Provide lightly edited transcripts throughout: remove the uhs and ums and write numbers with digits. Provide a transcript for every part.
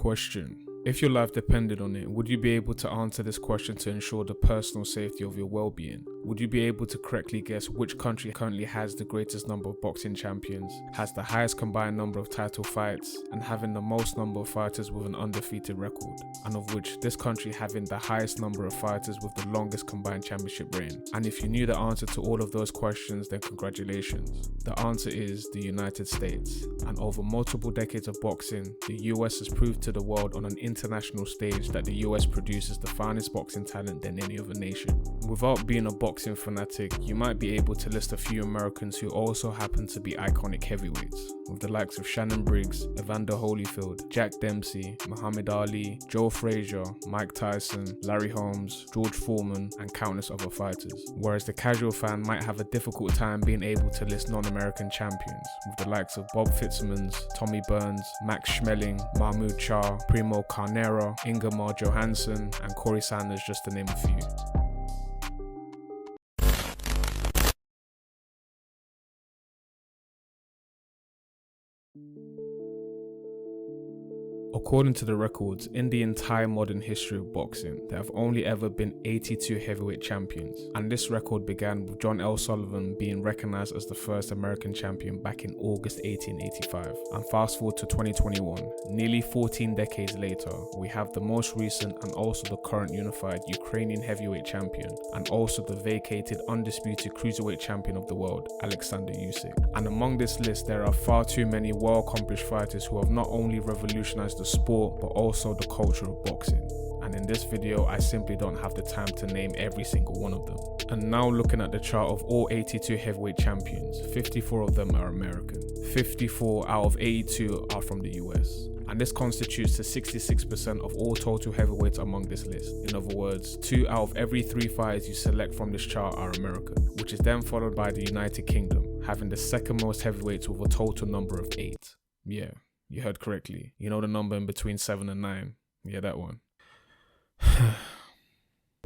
question. If your life depended on it, would you be able to answer this question to ensure the personal safety of your well-being? Would you be able to correctly guess which country currently has the greatest number of boxing champions, has the highest combined number of title fights, and having the most number of fighters with an undefeated record, and of which this country having the highest number of fighters with the longest combined championship reign? And if you knew the answer to all of those questions, then congratulations. The answer is the United States. And over multiple decades of boxing, the US has proved to the world on an international stage that the US produces the finest boxing talent than any other nation. Without being a boxing fanatic, you might be able to list a few Americans who also happen to be iconic heavyweights, with the likes of Shannon Briggs, Evander Holyfield, Jack Dempsey, Muhammad Ali, Joe Frazier, Mike Tyson, Larry Holmes, George Foreman, and countless other fighters. Whereas the casual fan might have a difficult time being able to list non-American champions, with the likes of Bob Fitzsimmons, Tommy Burns, Max Schmeling, Mahmoud Shah, Primo Carnera, Ingemar Johansson, and Corey Sanders, just to name a few. According to the records, in the entire modern history of boxing, there have only ever been 82 heavyweight champions, and this record began with John L. Sullivan being recognized as the first American champion back in August 1885. And fast forward to 2021, nearly 14 decades later, we have the most recent and also the current unified Ukrainian heavyweight champion, and also the vacated undisputed cruiserweight champion of the world, Alexander Usyk. And among this list, there are far too many well-accomplished fighters who have not only revolutionized the sport, but also the culture of boxing. And in this video, I simply don't have the time to name every single one of them. And now looking at the chart of all 82 heavyweight champions, 54 of them are American. 54 out of 82 are from the US. And this constitutes to 66% of all total heavyweights among this list. In other words, 2 out of every 3 fighters you select from this chart are American, which is then followed by the United Kingdom, having the second most heavyweights with a total number of 8. Yeah. You heard correctly. You know the number in between 7 and 9? Yeah, that one.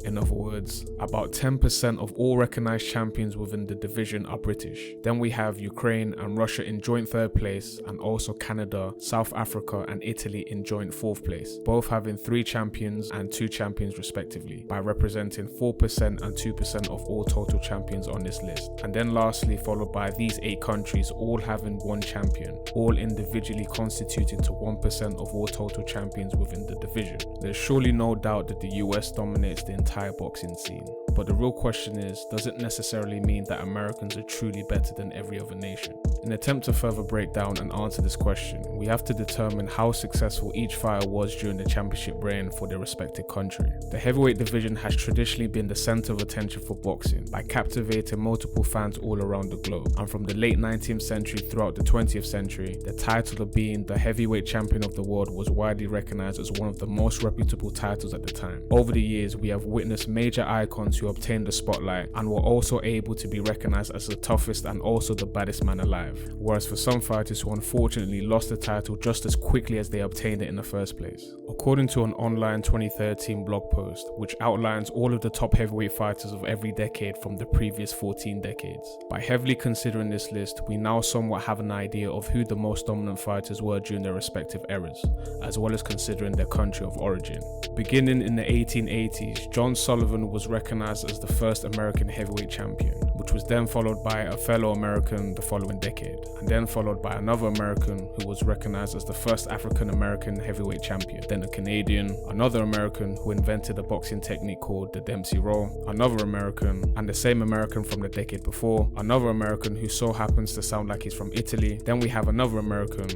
In other words, about 10% of all recognized champions within the division are British. Then we have Ukraine and Russia in joint 3rd place, and also Canada, South Africa and Italy in joint 4th place, both having 3 champions and 2 champions respectively, by representing 4% and 2% of all total champions on this list. And then lastly, followed by these 8 countries all having 1 champion, all individually constituting to 1% of all total champions within the division. There's surely no doubt that the US dominates the entire boxing scene, but the real question is, does it necessarily mean that Americans are truly better than every other nation? In an attempt to further break down and answer this question, we have to determine how successful each fighter was during the championship reign for their respective country. The heavyweight division has traditionally been the center of attention for boxing by captivating multiple fans all around the globe, and from the late 19th century throughout the 20th century, the title of being the heavyweight champion of the world was widely recognized as one of the most reputable titles at the time. Over the years, we have witnessed major icons who obtained the spotlight and were also able to be recognized as the toughest and also the baddest man alive, whereas for some fighters who unfortunately lost the title just as quickly as they obtained it in the first place. According to an online 2013 blog post, which outlines all of the top heavyweight fighters of every decade from the previous 14 decades. By heavily considering this list, we now somewhat have an idea of who the most dominant fighters were during their respective eras, as well as considering their country of origin. Beginning in the 1880s, John Sullivan was recognized as the first American heavyweight champion, which was then followed by a fellow American the following decade, and then followed by another American who was recognized as the first African American heavyweight champion, then a Canadian, another American who invented a boxing technique called the Dempsey Roll, another American, and the same American from the decade before, another American who so happens to sound like he's from Italy, then we have another American,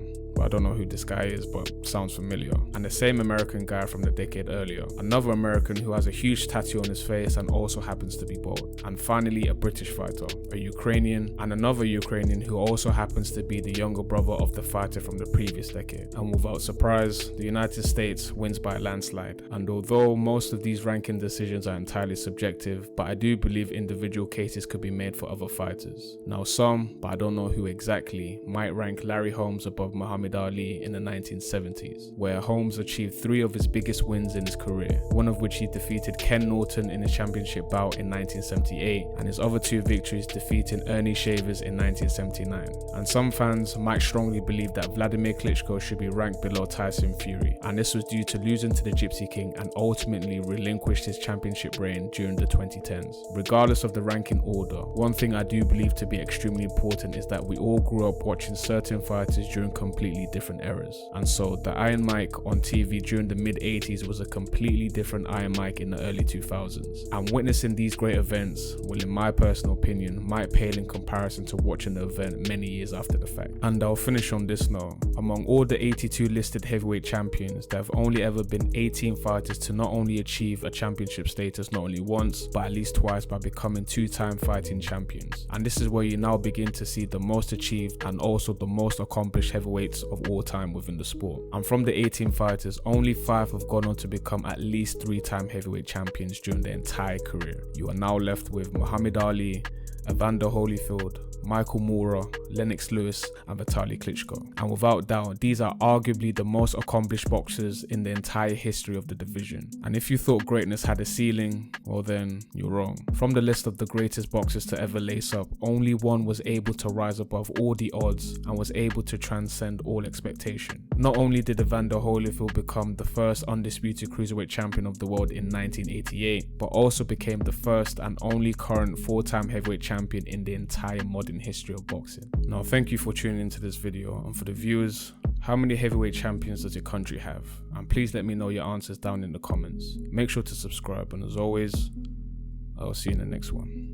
I don't know who this guy is, but sounds familiar. And the same American guy from the decade earlier. Another American who has a huge tattoo on his face and also happens to be bald. And finally, a British fighter, a Ukrainian, and another Ukrainian who also happens to be the younger brother of the fighter from the previous decade. And without surprise, the United States wins by a landslide. And although most of these ranking decisions are entirely subjective, but I do believe individual cases could be made for other fighters. Now some, but I don't know who exactly, might rank Larry Holmes above Muhammad Muhammad Ali in the 1970s, where Holmes achieved 3 of his biggest wins in his career, one of which he defeated Ken Norton in his championship bout in 1978, and his other 2 victories defeating Ernie Shavers in 1979. And some fans might strongly believe that Vladimir Klitschko should be ranked below Tyson Fury, and this was due to losing to the Gypsy King and ultimately relinquished his championship reign during the 2010s. Regardless of the ranking order, one thing I do believe to be extremely important is that we all grew up watching certain fighters during completely different eras, and so the Iron Mike on TV during the mid-80s was a completely different Iron Mike in the early 2000s, and witnessing these great events will, in my personal opinion, might pale in comparison to watching the event many years after the fact. And I'll finish on this note: among all the 82 listed heavyweight champions, there have only ever been 18 fighters to not only achieve a championship status not only once, but at least twice by becoming 2-time fighting champions. And this is where you now begin to see the most achieved and also the most accomplished heavyweights of all time within the sport. And from the 18 fighters, only 5 have gone on to become at least 3-time heavyweight champions during their entire career. You are now left with Muhammad Ali, Evander Holyfield, Michael Moorer, Lennox Lewis, and Vitaly Klitschko. And without doubt, these are arguably the most accomplished boxers in the entire history of the division. And if you thought greatness had a ceiling, well then, you're wrong. From the list of the greatest boxers to ever lace up, only one was able to rise above all the odds and was able to transcend all expectation. Not only did Evander Holyfield become the first undisputed cruiserweight champion of the world in 1988, but also became the first and only current 4-time heavyweight champion in the entire modern history of boxing. Now, thank you for tuning into this video, and for the viewers, how many heavyweight champions does your country have? And please let me know your answers down in the comments. Make sure to subscribe, and as always, I'll see you in the next one.